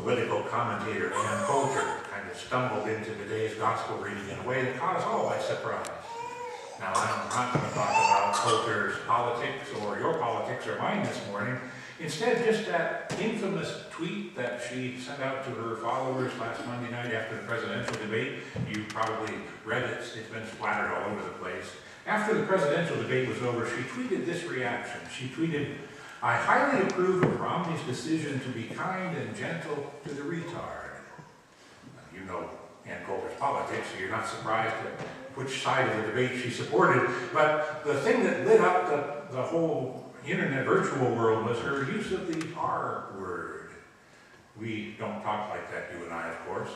political commentator Ann Coulter kind of stumbled into today's gospel reading in a way that caught us all by surprise. Now, I'm not going to talk about Coulter's politics or your politics or mine this morning. Instead, just that infamous tweet that she sent out to her followers last Monday night after the presidential debate. You probably read it. It's been splattered all over the place. After the presidential debate was over, she tweeted this reaction. She tweeted, "I highly approve of Romney's decision to be kind and gentle to the retard." Now, you know Ann Coulter's politics, so you're not surprised at which side of the debate she supported. But the thing that lit up the whole internet virtual world was her use of the R word. We don't talk like that, you and I, of course.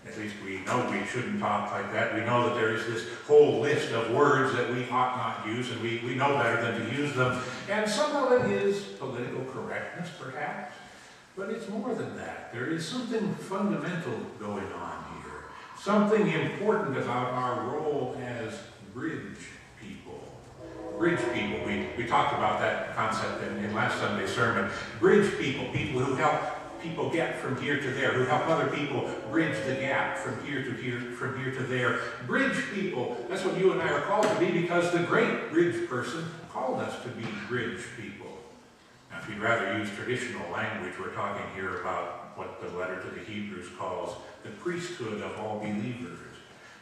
At least we know we shouldn't talk like that. We know that there is this whole list of words that we ought not use, and we know better than to use them. And some of it is political correctness, perhaps, but it's more than that. There is something fundamental going on here, something important about our role as bridge people. Bridge people, we talked about that concept in last Sunday's sermon. Bridge people, people who help people get from here to there, who help other people bridge the gap from here to here, from here to there. Bridge people, that's what you and I are called to be, because the great bridge person called us to be bridge people. Now, if you'd rather use traditional language, we're talking here about what the letter to the Hebrews calls the priesthood of all believers.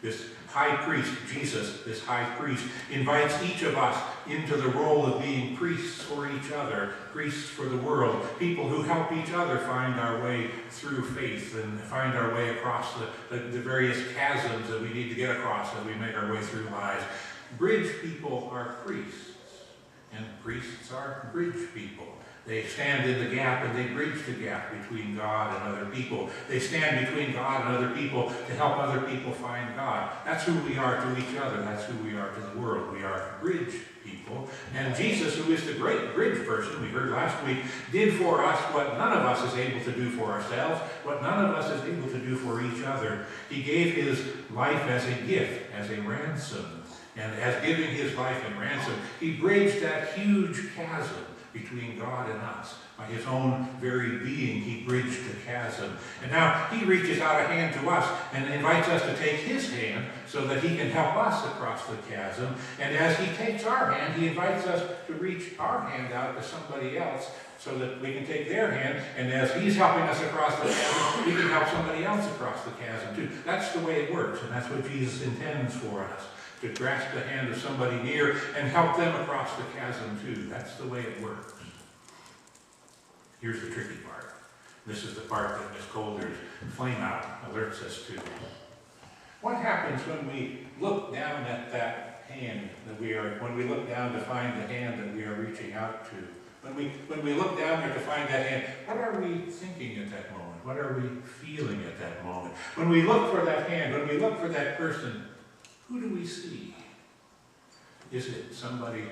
This high priest, Jesus, this high priest, invites each of us into the role of being priests for each other, priests for the world, people who help each other find our way through faith and find our way across the various chasms that we need to get across as we make our way through lives. Bridge people are priests, and priests are bridge people. They stand in the gap and they bridge the gap between God and other people. They stand between God and other people to help other people find God. That's who we are to each other. That's who we are to the world. We are bridge people. And Jesus, who is the great bridge person, we heard last week, did for us what none of us is able to do for ourselves, what none of us is able to do for each other. He gave his life as a gift, as a ransom. And as giving his life in ransom, he bridged that huge chasm between God and us. By his own very being, he bridged the chasm. And now he reaches out a hand to us and invites us to take his hand so that he can help us across the chasm. And as he takes our hand, he invites us to reach our hand out to somebody else so that we can take their hand. And as he's helping us across the chasm, we can help somebody else across the chasm too. That's the way it works, and that's what Jesus intends for us. To grasp the hand of somebody near and help them across the chasm too. That's the way it works. Here's the tricky part. This is the part that Miss Coulter's flame out alerts us to. What happens when we look down at that hand that when we look down to find the hand that we are reaching out to? When we look down there to find that hand, what are we thinking at that moment? What are we feeling at that moment? When we look for that hand, when we look for that person, who do we see? Is it somebody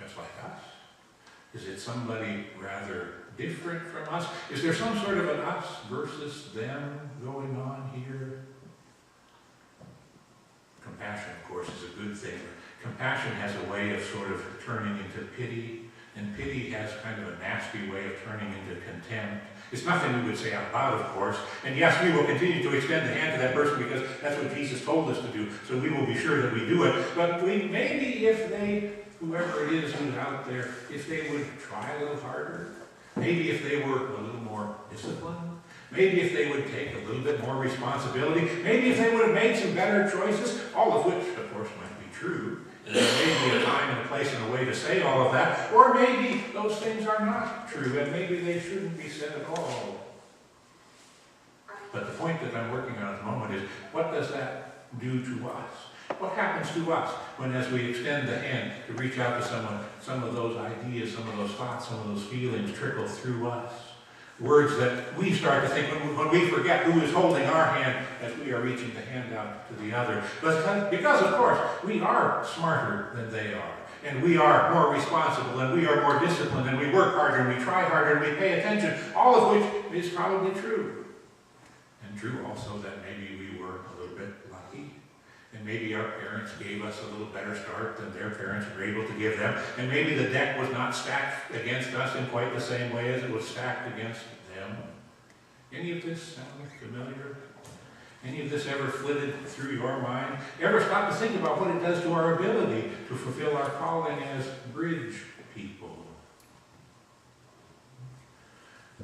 just like us? Is it somebody rather different from us? Is there some sort of an us versus them going on here? Compassion, of course, is a good thing. Compassion has a way of sort of turning into pity, and pity has kind of a nasty way of turning into contempt. It's nothing we would say out loud, of course. And yes, we will continue to extend the hand to that person because that's what Jesus told us to do. So we will be sure that we do it. But maybe if whoever it is who's out there, if they would try a little harder, maybe if they were a little more disciplined, maybe if they would take a little bit more responsibility, maybe if they would have made some better choices, all of which, of course, might be true. There may be a time and a place and a way to say all of that, or maybe those things are not true, and maybe they shouldn't be said at all. But the point that I'm working on at the moment is, what does that do to us? What happens to us when, as we extend the hand to reach out to someone, some of those ideas, some of those thoughts, some of those feelings trickle through us? Words that we start to think when we forget who is holding our hand as we are reaching the hand out to the other. But because, of course, we are smarter than they are. And we are more responsible, and we are more disciplined, and we work harder, and we try harder, and we pay attention, all of which is probably true. And true also that maybe we were a little bit lucky. And maybe our parents gave us a little better start than their parents were able to give them. And maybe the deck was not stacked against us in quite the same way as it was stacked against them. Any of this sound familiar? Any of this ever flitted through your mind? Ever stop to think about what it does to our ability to fulfill our calling as bridge people?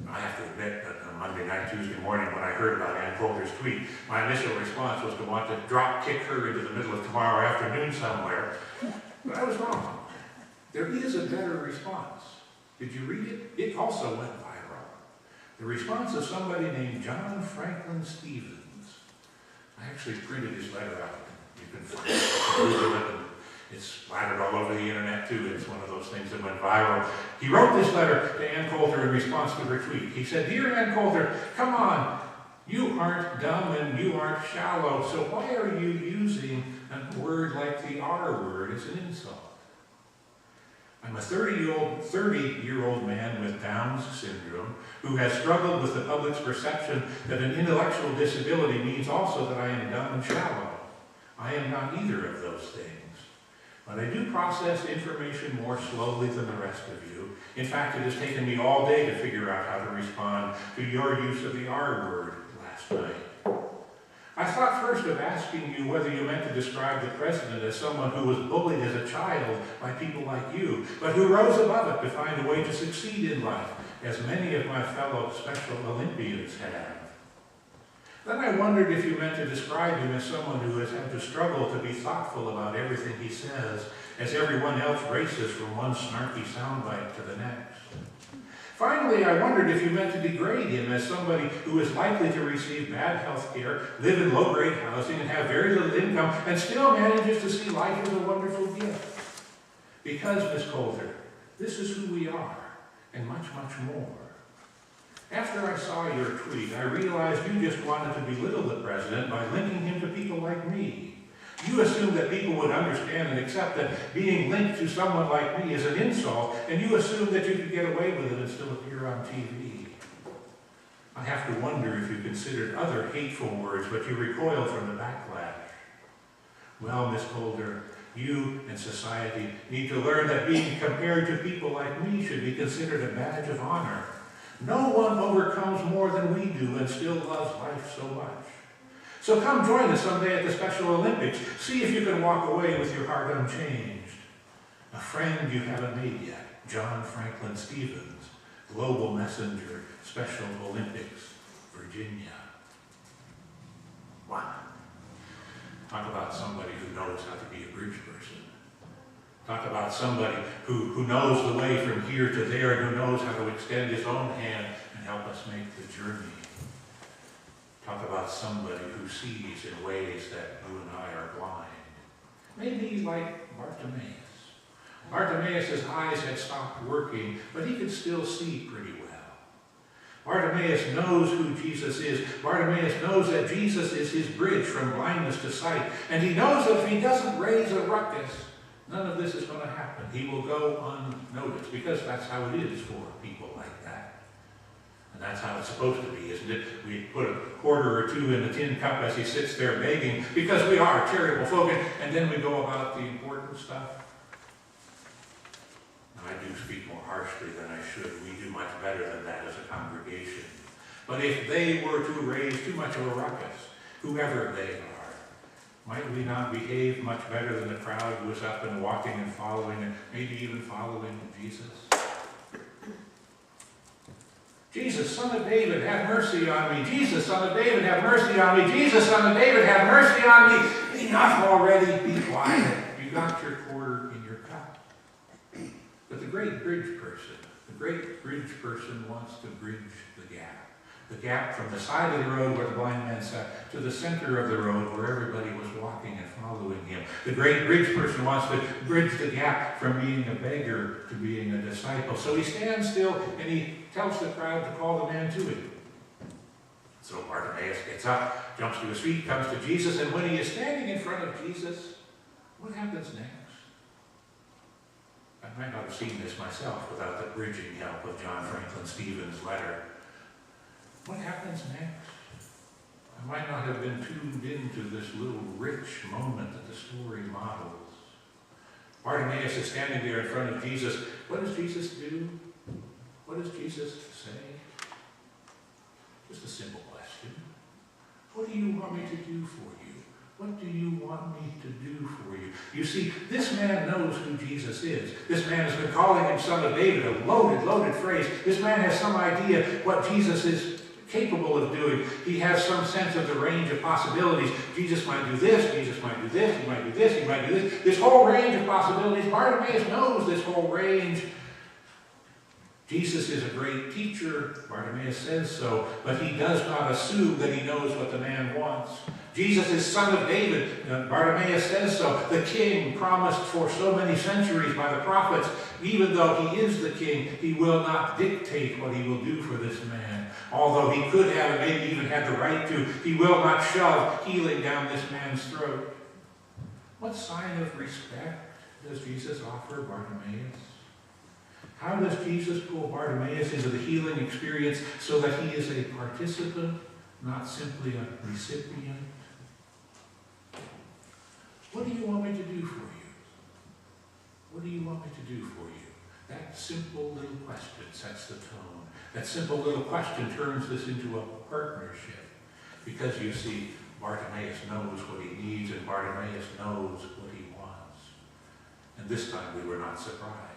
I have to admit that on Monday night, Tuesday morning, when I heard about Ann Coulter's tweet, my initial response was to want to drop kick her into the middle of tomorrow afternoon somewhere. But I was wrong. There is a better response. Did you read it? It also went viral. The response of somebody named John Franklin Stevens. I actually printed his letter out. You can find it. It's splattered all over the internet too. It's one of those things that went viral. He wrote this letter to Ann Coulter in response to her tweet. He said, "Dear Ann Coulter, come on. You aren't dumb and you aren't shallow, so why are you using a word like the R word as an insult? I'm a 30-year-old man with Down's syndrome who has struggled with the public's perception that an intellectual disability means also that I am dumb and shallow. I am not either of those things. But I do process information more slowly than the rest of you. In fact, it has taken me all day to figure out how to respond to your use of the R word last night. I thought first of asking you whether you meant to describe the president as someone who was bullied as a child by people like you, but who rose above it to find a way to succeed in life, as many of my fellow Special Olympians have. Then I wondered if you meant to describe him as someone who has had to struggle to be thoughtful about everything he says, as everyone else races from one snarky soundbite to the next. Finally, I wondered if you meant to degrade him as somebody who is likely to receive bad health care, live in low-grade housing, and have very little income, and still manages to see life as a wonderful gift. Because, Miss Coulter, this is who we are, and much, much more. After I saw your tweet, I realized you just wanted to belittle the president by linking him to people like me. You assumed that people would understand and accept that being linked to someone like me is an insult, and you assumed that you could get away with it and still appear on TV. I have to wonder if you considered other hateful words, but you recoiled from the backlash. Well, Miss Coulter, you and society need to learn that being compared to people like me should be considered a badge of honor. No one overcomes more than we do and still loves life so much. So come join us someday at the Special Olympics. See if you can walk away with your heart unchanged. A friend you haven't made yet, John Franklin Stevens, Global Messenger, Special Olympics, Virginia. Wow. Talk about somebody who knows how to be a bridge person. Talk about somebody who knows the way from here to there and who knows how to extend his own hand and help us make the journey. Talk about somebody who sees in ways that you and I are blind. Maybe like Bartimaeus. Bartimaeus' eyes had stopped working, but he could still see pretty well. Bartimaeus knows who Jesus is. Bartimaeus knows that Jesus is his bridge from blindness to sight. And he knows that if he doesn't raise a ruckus, none of this is going to happen. He will go unnoticed, because that's how it is for people like that. And that's how it's supposed to be, isn't it? We put a quarter or two in the tin cup as he sits there begging, because we are charitable folk, and then we go about the important stuff. Now, I do speak more harshly than I should. We do much better than that as a congregation. But if they were to raise too much of a ruckus, whoever they are, might we not behave much better than the crowd who was up and walking and following, and maybe even following Jesus? Jesus, Son of David, have mercy on me. Jesus, Son of David, have mercy on me. Jesus, Son of David, have mercy on me. Enough already. Be quiet. You got your quarter in your cup. But the great bridge person wants to bridge the gap. The gap from the side of the road where the blind man sat to the center of the road where everybody was walking and following him. The great bridge person wants to bridge the gap from being a beggar to being a disciple. So he stands still and he tells the crowd to call the man to him. So Bartimaeus gets up, jumps to his feet, comes to Jesus, and when he is standing in front of Jesus, what happens next? I might not have seen this myself without the bridging help of John Franklin Stevens' letter. What happens next? I might not have been tuned into this little rich moment that the story models. Bartimaeus is standing there in front of Jesus. What does Jesus do? What does Jesus say? Just a simple question. What do you want me to do for you? What do you want me to do for you? You see, this man knows who Jesus is. This man has been calling him Son of David, a loaded phrase. This man has some idea what Jesus is capable of doing. He has some sense of the range of possibilities. Jesus might do this, Jesus might do this, he might do this, he might do this. This whole range of possibilities, Bartimaeus knows this whole range. Jesus is a great teacher, Bartimaeus says so, but he does not assume that he knows what the man wants. Jesus is Son of David, Bartimaeus says so. The king promised for so many centuries by the prophets, even though he is the king, he will not dictate what he will do for this man. Although he could have and maybe even had the right to, he will not shove healing down this man's throat. What sign of respect does Jesus offer Bartimaeus? How does Jesus pull Bartimaeus into the healing experience so that he is a participant, not simply a recipient? What do you want me to do for you? What do you want me to do for you? That simple little question sets the tone. That simple little question turns this into a partnership. Because you see, Bartimaeus knows what he needs and Bartimaeus knows what he wants. And this time we were not surprised.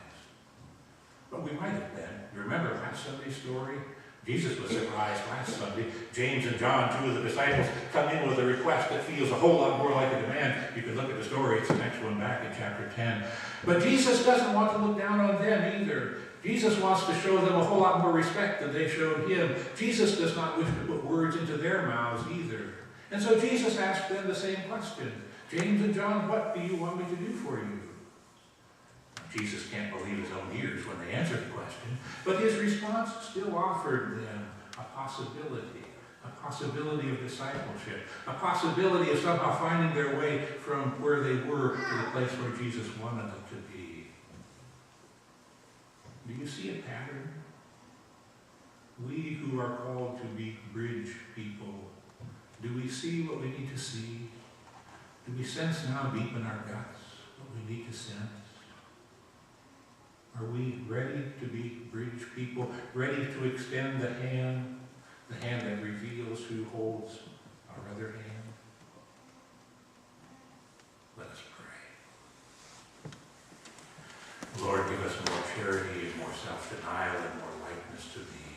But we might have been. You remember last Sunday's story? Jesus was surprised last Sunday. James and John, two of the disciples, come in with a request that feels a whole lot more like a demand. You can look at the story. It's the next one back in chapter 10. But Jesus doesn't want to look down on them either. Jesus wants to show them a whole lot more respect than they showed him. Jesus does not wish to put words into their mouths either. And so Jesus asked them the same question. James and John, what do you want me to do for you? Jesus can't believe his own ears when they answered the question, but his response still offered them a possibility of discipleship, a possibility of somehow finding their way from where they were to the place where Jesus wanted them to be. Do you see a pattern? We who are called to be bridge people, do we see what we need to see? Do we sense now deep in our guts what we need to sense? Are we ready to be bridge people, ready to extend the hand that reveals who holds our other hand? Let us pray. Lord, give us more charity and more self-denial and more likeness to Thee.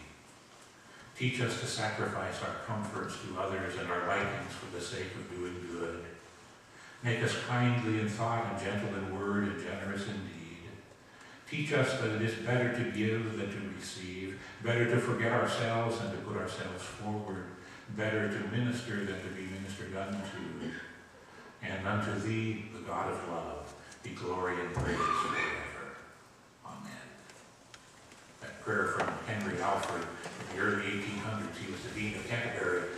Teach us to sacrifice our comforts to others and our likings for the sake of doing good. Make us kindly in thought and gentle in word and generous in deed. Teach us that it is better to give than to receive, better to forget ourselves than to put ourselves forward, better to minister than to be ministered unto. And unto Thee, the God of love, be glory and praise forever. Amen. That prayer from Henry Alford in the early 1800s, he was the Dean of Canterbury.